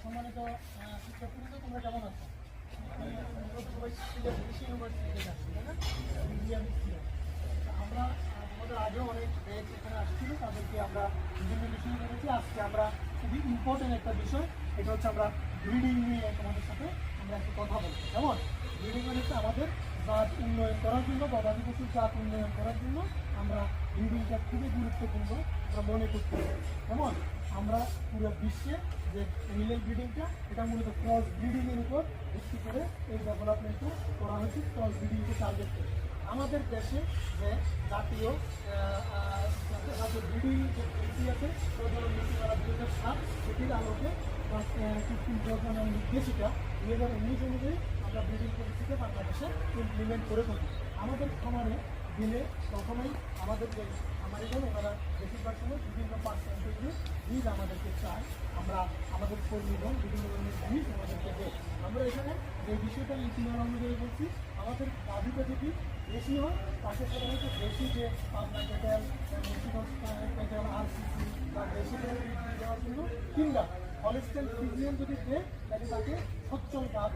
সম্মানিত শিক্ষার্থীরা, তোমরা কেমন আছো? সবাই সিলেট কৃষি ইউনিভার্সিটি থেকে আসছি, তাই না? আমরা আমাদের আগেও অনেক ব্যাচ এখানে আসছিল, তাদেরকে আমরা বিভিন্ন বিষয় করেছি। আজকে আমরা খুবই ইম্পর্টেন্ট একটা বিষয়, এটা হচ্ছে আমরা ব্রিডিং নিয়ে তোমাদের সাথে আমরা একটু কথা বলবো। কেমন? ব্রিডিং মানে হচ্ছে আমাদের জাত উন্নয়ন করার জন্য, গবাদি পশুর জাত উন্নয়ন করার জন্য আমরা ব্রিডিংটা খুবই গুরুত্বপূর্ণ আমরা মনে করতে পারি। যেমন আমরা পুরো বিশ্বে যে অ্যানিমেল ব্রিডিংটা, এটা মূলত ক্রস ব্রিডিংয়ের উপর ভিত্তি করে এই ডেভেলপমেন্টটা করা হয়েছে, ক্রস ব্রিডিংকে টার্গেট করে। আমাদের দেশে যে জাতীয় ব্রিডিং যে নীতি আছে, প্রজনন নীতিমালা 2007, সেটির আলোকে কৃত্রিম প্রজনন নির্দেশিকা 2019 অনুযায়ী আমরা ব্রিডিং পলিসিকে বাংলাদেশে ইমপ্লিমেন্ট করে থাকি। আমাদের খামারে দিলে প্রথমেই আমাদের যে খামারিগণ, ওনারা বেশিরভাগ সময় বিভিন্ন পার্সেন্টেজে বীজ আমাদেরকে চায়। আমরা আমাদের কর্মীগণ বিভিন্ন ধরনের বীজ আমাদেরকে দেয়। আমরা এখানে যে বিষয়টা নীতিমালা অনুযায়ী বলছি, আমাদের গাভীটা যদি বেশি হয়, তাকে সাধারণত বেশি যে Pabna cattle, Munshiganj cattle, RCC বা বেশি করে দেওয়ার জন্য, কিংবা হলিস্টাইন ফ্রিজিয়ান যদি দেয়, তাহলে তাকে সচ্ছল গাভ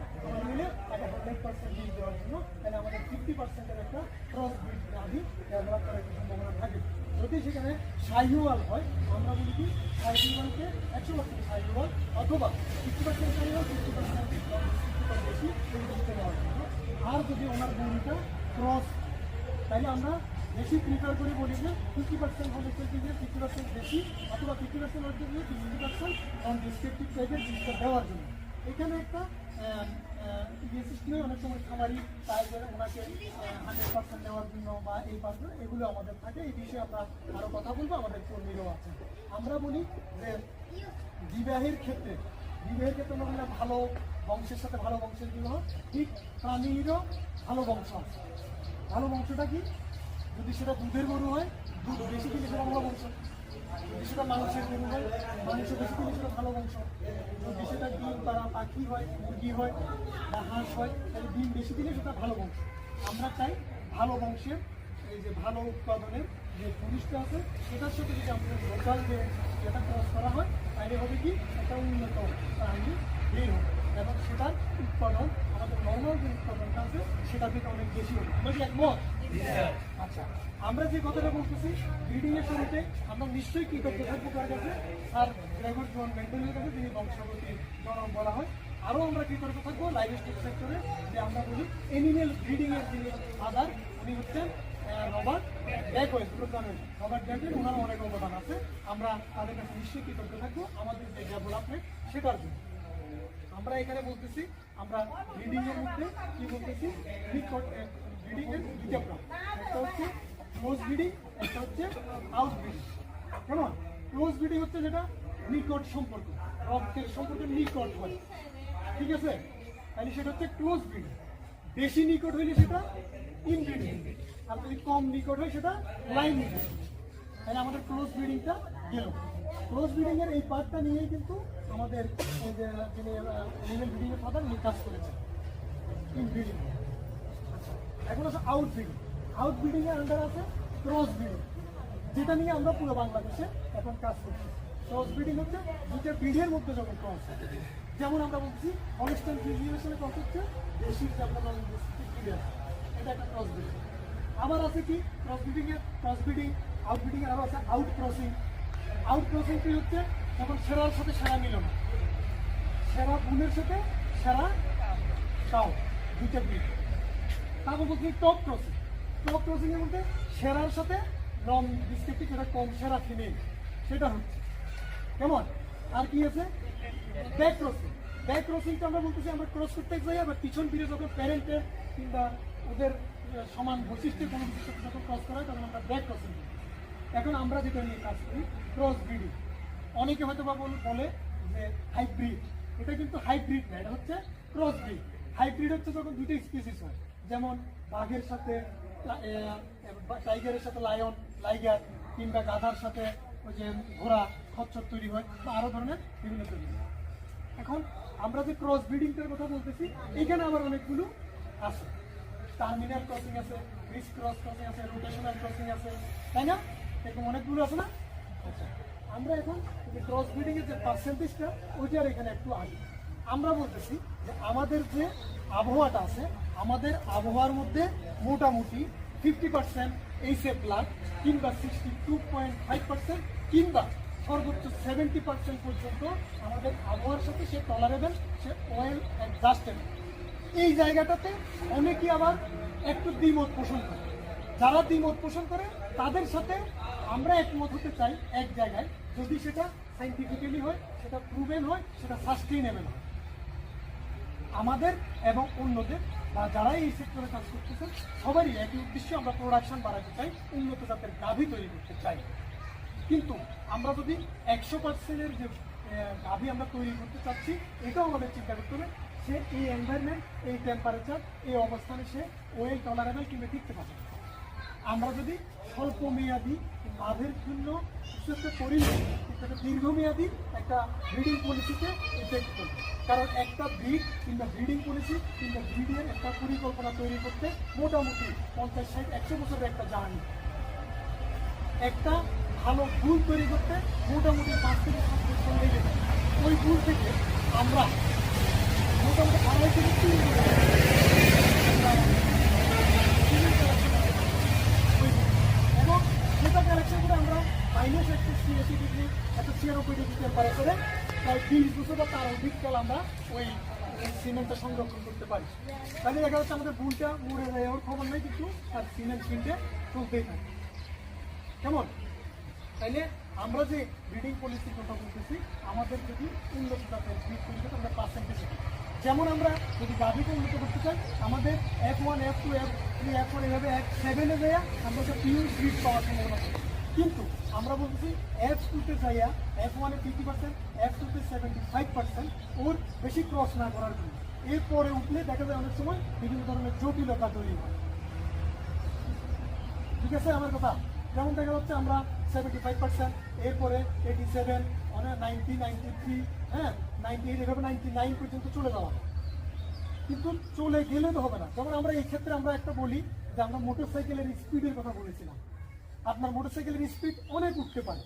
মিলে তাকে 100% বীজ দেওয়ার জন্য, তাহলে আমাদের 50% একটা ক্রস ব্রিড গাভী ডেভেলপ করার সম্ভাবনা থাকে। যদি সেখানে শাহিওয়াল হয়, আমরা বলি কি শাহিওয়ালকে 100% শাহিওয়াল অথবা 50% শাহিওয়াল, 50% বেশি দিতে দেওয়ার জন্য। আর যদি ওনার গরুটা ক্রস, তাহলে আমরা বেশি প্রিফার করে বলি যে 50% হলে 50% বেশি, অথবা 50% হচ্ছে 50% অন ডিসক্রিপটিভ টাইপের জিনিসটা দেওয়ার জন্য। এখানে একটা সিস্টেমে অনেক সময় খামারি চাই যে ওনাকে 100% নেওয়ার জন্য বা এই পার্সেন্ট, এগুলো আমাদের থাকে। এই বিষয়ে আমরা আরও কথা বলবো, আমাদের কর্মীরাও আছে। আমরা বলি যে বিবাহের ক্ষেত্রে আমরা ভালো বংশের সাথে ভালো বংশের জন্য, ঠিক প্রাণীরও ভালো বংশ আছে। ভালো বংশটা কি? যদি সেটা দুধের গরু হয়, দুধ বেশি দিলে সেটা ভালো বংশ। যদি সেটা মাংসের গরু হয়, মাংস বেশি দিলে সেটা ভালো বংশ। যদি সেটা ডিম তারা পাখি হয়, মুরগি হয় বা হাঁস হয়, তাহলে ডিম বেশি দিলে সেটা ভালো বংশ। আমরা চাই ভালো বংশের, এই যে ভালো উৎপাদনের যে পুলিশটা আছে, সেটার সাথে যদি আমাদের লোকাল যে যেটা ক্রস করা হয়, তাহলে হবে কি একটা উন্নত প্রাণী বের হবে, এবং সেটার উৎপাদন আমাদের নর্মাল যে উৎপাদনটা আছে সেটা থেকে অনেক বেশি হবে। আমরা কি একমত? আচ্ছা, আমরা যে কথাটা বলতেছি ব্রিডিং এর শুরুতে আমরা নিশ্চয়ই কৃতজ্ঞ থাকবো কার কাছে? আর ড্রাইভার জন মেন্টেনের কাছে, যিনি বংশগতির জনক বলা হয়। আরও আমরা কৃতজ্ঞ থাকবো লাইভ স্টক সেক্টরে, যে আমরা বলি এনিমেল ব্রিডিং এর যিনি ফাদার, উনি হচ্ছেন রবার্ট ব্যাকওয়েল। রবার্ট ব্যাকওয়েল, ওনার অনেক অবদান আছে। আমরা তাদের কাছে নিশ্চয়ই কৃতজ্ঞ থাকবো আমাদের যে ডেভেলপমেন্ট সেটার জন্য। আমরা এখানে বলতেছি, আমরা ব্রিডিং এর মধ্যে কি বলতেছি, ব্রিডিং এর দুইটা প্রকার, একটা হচ্ছে ক্লোজ ব্রিডিং, একটা হচ্ছে আউট ব্রিডিং। কেমন? ক্লোজ ব্রিডিং হচ্ছে যেটা নিকট সম্পর্ক, রক্তের সম্পর্কে নিকট হয়, ঠিক আছে? তাহলে সেটা হচ্ছে ক্লোজ ব্রিডিং। বেশি নিকট হইলে সেটা ইনব্রিডিং, আর যদি কম নিকট হয় সেটা লাইন ব্রিডিং। তাহলে আমাদের ক্লোজ ব্রিডিংটা গেল। ক্লোজ ব্রিডিং এর এই পার্টটা নিয়েই কিন্তু আমাদের যিনি অ্যানিমেল ব্রিডিং এর ফাদার, উনি কাজ করেছেন ইনব্রিডিং। এখন আছে আউট ব্রিডিং। আউট ব্রিডিং এর আন্ডার আছে ক্রস ব্রিডিং, যেটা নিয়ে আমরা পুরো বাংলাদেশে এখন কাজ করছি। ক্রস ব্রিডিং হচ্ছে দুটো ব্রিডের মধ্যে যখন ক্রস হয়, যেমন আমরা বলছি হলিস্টাইন ফ্রিজিয়ানের ক্রস হচ্ছে দেশির যে আমরা ব্রিডার, এটা একটা ক্রস ব্রিডিং। আবার আছে কি ক্রস ব্রিডিং, আউট ব্রিডিং এর আরও আছে আউট ক্রসিং। আউট ক্রসিংটি হচ্ছে যখন সেরার সাথে সেরা মিলন, সেরা বুনের সাথে সেরা কাউ, দুইটা ব্রিড। তারপর বলছি টপ ক্রসিং। টপ ক্রসিং এর মধ্যে সেরার সাথে নন ডিসক্রিপটিভ, যেটা কম সেরা ফিমেল, সেটা হচ্ছে কেমন। আর কি আছে ব্যাক ক্রসিং। ব্যাক ক্রসিংটা আমরা বলতেছি আমরা ক্রস করতে যাই, আবার পিছন ফিরে যখন প্যারেন্টের কিংবা ওদের সমান বৈশিষ্ট্যের কোনো কিছু যখন ক্রস করা হয়, তখন আমরা ব্যাক ক্রসিং করি। এখন আমরা যেটা নিয়ে কাজ করি ক্রস ব্রিডিং। অনেকে হয়তো বা বলে যে হাইব্রিড, এটা কিন্তু হাইব্রিড না, এটা হচ্ছে ক্রস ব্রিড। হাইব্রিড হচ্ছে যখন দুটো স্পিসিস হয়, যেমন বাঘের সাথে টাইগারের সাথে লাইগার, কিংবা গাধার সাথে ওই যে ঘোড়া খচ্চর তৈরি হয়, বা আরও ধরনের বিভিন্ন তৈরি হয়। এখন আমরা যে ক্রস ব্রিডিংটার কথা বলতেছি, এখানে আবার অনেকগুলো আছে। টার্মিনাল ক্রসিং আছে, ক্রিস ক্রস ক্রসিং আছে, রোটেশনাল ক্রসিং আছে, তাই না? এরকম অনেকগুলো আছে না? আচ্ছা, আমরা এখন ক্রস ব্রিডিং এর যে পার্সেন্টেজটা ওইটার এখানে একটু আগে আমরা বলতেছি যে আমাদের যে আবহাওয়াটা আছে আমাদের আবহাওয়ার মধ্যে মোটামুটি 50% এইচএফ ব্লাড কিংবা 62.5% কিংবা সর্বোচ্চ 70% পর্যন্ত আমাদের আবহাওয়ার সাথে সে টলারেবল, সে ওয়েল অ্যাডজাস্টেবল। এই জায়গাটাতে অনেকেই আবার একটু দ্বিমত পোষণ করে। যারা দ্বিমত পোষণ করে তাদের সাথে আমরা একমত হতে চাই এক জায়গায়, যদি সেটা সাইন্টিফিক্যালি হয়, সেটা প্রুভেন হয়, সেটা সাস্টেইনেবল হয়। আমাদের এবং অন্যদের বা যারা এই সেক্টরে কাজ করতেছেন সবারই একই উদ্দেশ্যে, আমরা প্রোডাকশন বাড়াতে চাই, উন্নত জাতের গাভী তৈরি করতে চাই। কিন্তু আমরা যদি 100%-এর যে গাভী আমরা তৈরি করতে চাচ্ছি, এটাও আমাদের চিন্তা করতে হবে সে এই এনভায়রনমেন্ট, এই টেম্পারেচার, এই অবস্থানে সে ওয়েল টলারেবল কিংবা টিকতে পারবে। আমরা যদি স্বল্প মেয়াদী লাভের জন্য কিছু একটা করি, একটা দীর্ঘমেয়াদী একটা ব্রিডিং পলিসিতে ইফেক্ট করবে। কারণ একটা ব্রিড কিংবা ব্রিডিং পলিসি কিংবা ব্রিডের একটা পরিকল্পনা তৈরি করতে মোটামুটি 50, 60, 100 বছরের একটা জার্নি। একটা ভালো ফুল তৈরি করতে মোটামুটি 5 থেকে 7 বছর লেগে যায়। ওই ফুল থেকে আমরা মোটামুটি 2.5 থেকে 3 বছর এবং সেটা কালেকশন করে আমরা -180°, 196° টেম্পারেচারে প্রায় 20 বছর বা তার অধিক কাল আমরা ওই সিমেন্টটা সংরক্ষণ করতে পারি। তাহলে দেখা যাচ্ছে আমাদের বুলটা মরে যায়, ওর খবর নেই, কিন্তু তার সিমেন্ট কিনতে চলতেই থাকে। কেমন? তাইলে আমরা যে ব্রিডিং পলিসির কথা বলতেছি, আমাদের যদি উন্নত জাতের ব্রিড তৈরি করতে আমরা পার্সেন্টেজ, যেমন আমরা যদি গাভীকে উন্নত করতে চাই, আমাদের F1, F2, F3, F4 এভাবে F7-এ যাইয়া আমরা একটা পিওর ব্রিড পাওয়ার সম্ভাবনা আছে। কিন্তু আমরা বলতেছি F2-তে যাইয়া F1-এ 50%, F2-তে 75%, ওর বেশি ক্রস না করার জন্য। এরপরে উঠলে দেখা যায় অনেক সময় বিভিন্ন ধরনের জটিলতা তৈরি হয়। ঠিক আছে আমার কথা? যেমন দেখা যাচ্ছে আমরা 75%, এরপরে 87, 90, 93, হ্যাঁ 98, এভাবে 99 পর্যন্ত চলে যাওয়া। কিন্তু চলে গেলে তো হবে না। যেমন আমরা এই ক্ষেত্রে আমরা একটা বলি যে আমরা মোটরসাইকেলের স্পিডের কথা বলেছিলাম। আপনার মোটরসাইকেলের স্পিড অনেক উঠতে পারে,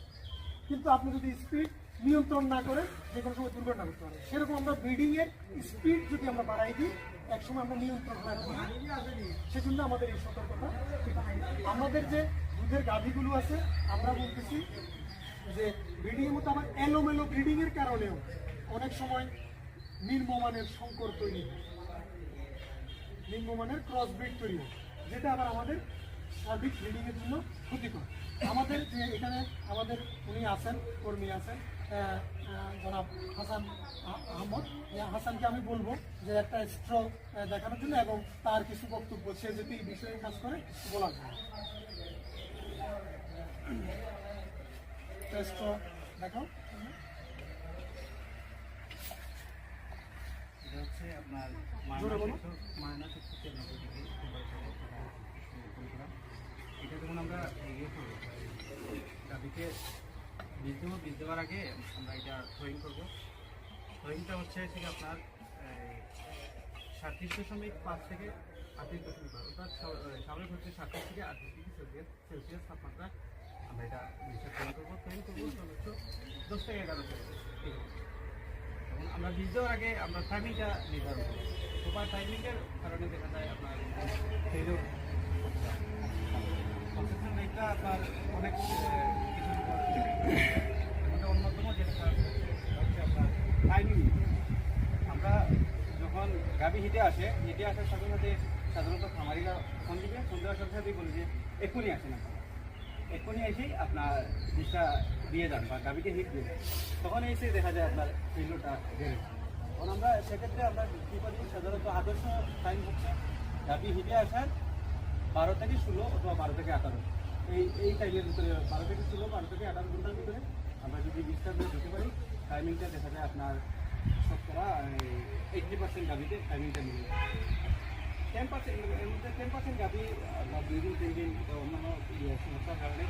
কিন্তু আপনি যদি স্পিড নিয়ন্ত্রণ না করেন যে কোনো সময় দুর্ঘটনা করতে পারে। সেরকম আমরা ব্রিডিংয়ের স্পিড যদি আমরা বাড়াই দিই, একসময় আমরা নিয়ন্ত্রণ রাখবো না। সেজন্য আমাদের এই সতর্কতা। আমাদের যে দুধের গাভীগুলো আছে, আমরা বলতেছি যে ব্রিডিংয়ের মতো আমার এলোমেলো ব্রিডিংয়ের কারণেও অনেক সময় নিম্নমানের সংকর তৈরি হয়, নিম্নমানের ক্রস ব্রিড তৈরি হয়, যেটা আবার আমাদের সার্বিক ব্রিডিংয়ের জন্য ক্ষতিকর। আমাদের যে এখানে আমাদের উনি আছেন, কর্মী আছেন, জনাব হাসান আহমদ, হাসানকে আমি বলবো যে একটা স্ট্র দেখানোর জন্য এবং তার কিছু বক্তব্য সে যদি এই বিষয়ে কাজ করে বলার জন্য। স্ট্র দেখাও। আপনার এটা যখন আমরা ইয়ে করবো, গাভীকে বীজ দেওয়ার আগে আমরা এটা থ্রোয়িং করবো। থ্রোয়িংটা হচ্ছে ঠিক আপনার 37.5 থেকে 38.5, অর্থাৎ স্বাভাবিক হচ্ছে 37 থেকে 38 সেলসিয়াস তাপমাত্রা আমরা এটা বীজটা থ্রোয়িং করবো সর্বোচ্চ 10 থেকে 11 সেলসিয়াস। এবং আমরা বীজ দেওয়ার আগে আমরা টাইমিংটা নির্ধারণ করবো। প্রপার টাইমিংয়ের কারণে দেখা যায় আপনার ফেলিওর কনসেপশন রেটটা আপনার অনেক কিছু অন্যতম যেটা হচ্ছে আপনার টাইমিং। আমরা যখন গাভী হিটে আসার সাথে সাথে সাধারণত খামারিরা ফোন দিবে, ফোন দেওয়ার সাথে সাথেই বলে যে এক্ষুনি আসেন, এক্ষুনি এসেই আপনার বীজটা দিয়ে যান বা গাভীকে হিট দিয়ে যান। তখন এসে দেখা যায় আপনার ফেলিওরটা বেড়ে। তখন আমরা সেক্ষেত্রে আমরা কী করি, সাধারণত আদর্শ টাইম হচ্ছে গাভী হিটে আসার 12 থেকে 16 অথবা 12 থেকে 18, এই টাইমের ভিতরে 12 থেকে 16, 12 থেকে 18 ঘন্টার ভিতরে আমরা যদি বীজটা দিতে পারি, টাইমিংটা দেখা যায় আপনার শতকরা 80% গাভীতে টাইমিংটা মিলে যায়। 10% এর মধ্যে 10% গাভী বা 2 দিন 3 দিন অন্যান্য সমস্যার কারণে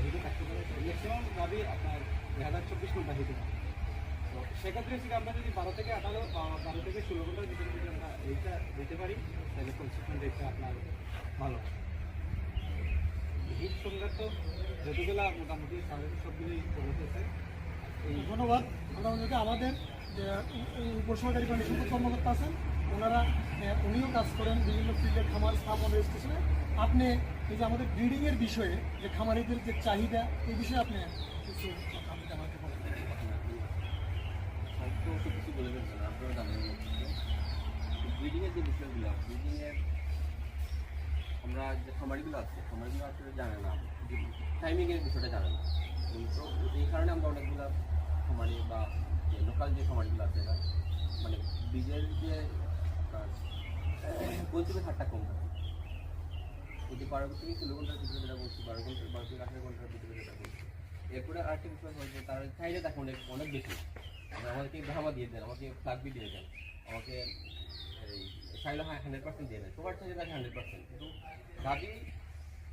হিটে থাকতে পারে। ম্যাক্সিমাম গাভী আপনার 24 ঘন্টা হিটে থাকে। তো সেক্ষেত্রে আমরা যদি 12 থেকে 18 বা 12 থেকে 16 ঘন্টার ভিতরে যদি আমরা এইটা দিতে পারি, তাহলে কনসিস্টেন্ট রেটটা আপনার ভালো। হিট সংক্রান্ত যতগুলা মোটামুটি সার্ভিস সবগুলোই করেছে এই ধন্যবাদ। আমরা যদি আমাদের যে উপসহকারী প্রাণী সম্পদ কর্মকর্তা আছেন ওনারা উনিও কাজ করেন বিভিন্ন ফিল্ডে খামার স্থাপন রেজিস্ট্রেশনে। আপনি এই যে আমাদের ব্রিডিংয়ের বিষয়ে যে খামারিদের যে চাহিদা এই বিষয়ে আপনি কিছু কথা আমাকে বলেন। হয়তো তো কিছু বলে ফেলছেন, আপনারা জানেন ব্রিডিংয়ের যে বিষয়গুলো, ব্রিডিংয়ের আমরা যে খামারিগুলো আছে, খামারিগুলো আসলে জানে না, টাইমিংয়ের বিষয়টা জানে না। কিন্তু এই কারণে আমরা অনেকগুলো খামারি বা লোকাল যে খামারিগুলো আছে না, মানে বীজের যে পঞ্চমের হারটা কম থাকে। ওই যে 12 থেকে 16 ঘন্টার ভিতরে যেটা বলছি, 12 থেকে 18 ঘন্টার ভিতরে যেটা বলছি। এরপরে আরেকটা বিষয় হয়েছে, তার চাহিদা থাকে অনেক অনেক বেশি। আমাকে ব্রাহ্মা দিয়ে দেন, আমাকে ফ্লাগবি দিয়ে দেন, আমাকে এই চাইলে 100% দিয়ে দেন, সবার চাহিদা থাকে 100%। কিন্তু গাভী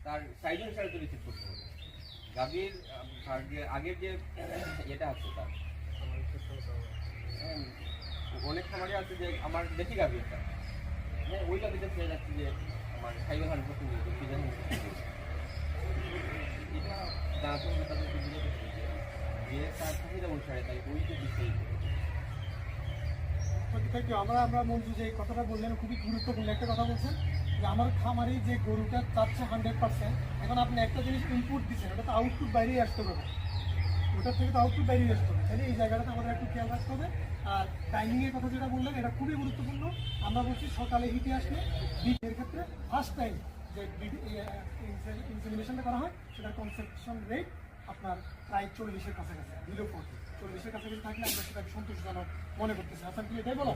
তার সাইজ অনুসারে তো রিসিভ করতে হবে। গাভীর তার যে আগের যে এটা আছে তার অনেক খামারে আছে যে আমার দেশি গাভী একটা, হ্যাঁ ওই গাভীতে পেয়ে যাচ্ছে যে আমার সাইজ 100% দিয়ে দেবে, এটা জানাতে হবে তাদেরকে, বুঝাতে হবে যে তার চাহিদা অনুসারে তাই ওই যে বিষয়। Thank you. আমরা মঞ্জু যে কথাটা বললেন খুবই গুরুত্বপূর্ণ একটা কথা বলছেন যে আমার খামারি যে গরুটা চাচ্ছে 100%, এখন আপনি একটা জিনিস ইনপুট দিচ্ছেন, ওটা তো আউটপুট বাইরেই আসতে হবে, ওটার থেকে তো আউটপুট বাইরেই আসতে হবে। তাহলে এই জায়গাটাতে আমাদের একটু খেয়াল রাখতে হবে। আর টাইমিংয়ের কথা যেটা বললেন এটা খুবই গুরুত্বপূর্ণ। আমরা বলছি সকালে হিটে আসলে এর ক্ষেত্রে ফার্স্ট টাইম যে ইনসেমিনেশনটা করা হয় সেটার কনসেপশন রেট আপনার প্রায় 40-এর কাছাকাছি, বিলো 40, 40-এর কাছাকাছি থাকলে আমরা সেটাকে সন্তোষজনক মনে করতেছি। আসাম কি এটাই বলা?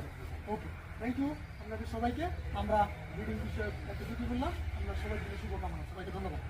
ওকে, থ্যাংক ইউ আপনাদের সবাইকে। আমরা ব্রিডিং বিষয়ে এতটুকু বললাম। আমরা সবাই দিলে শুভকামনা, সবাইকে ধন্যবাদ।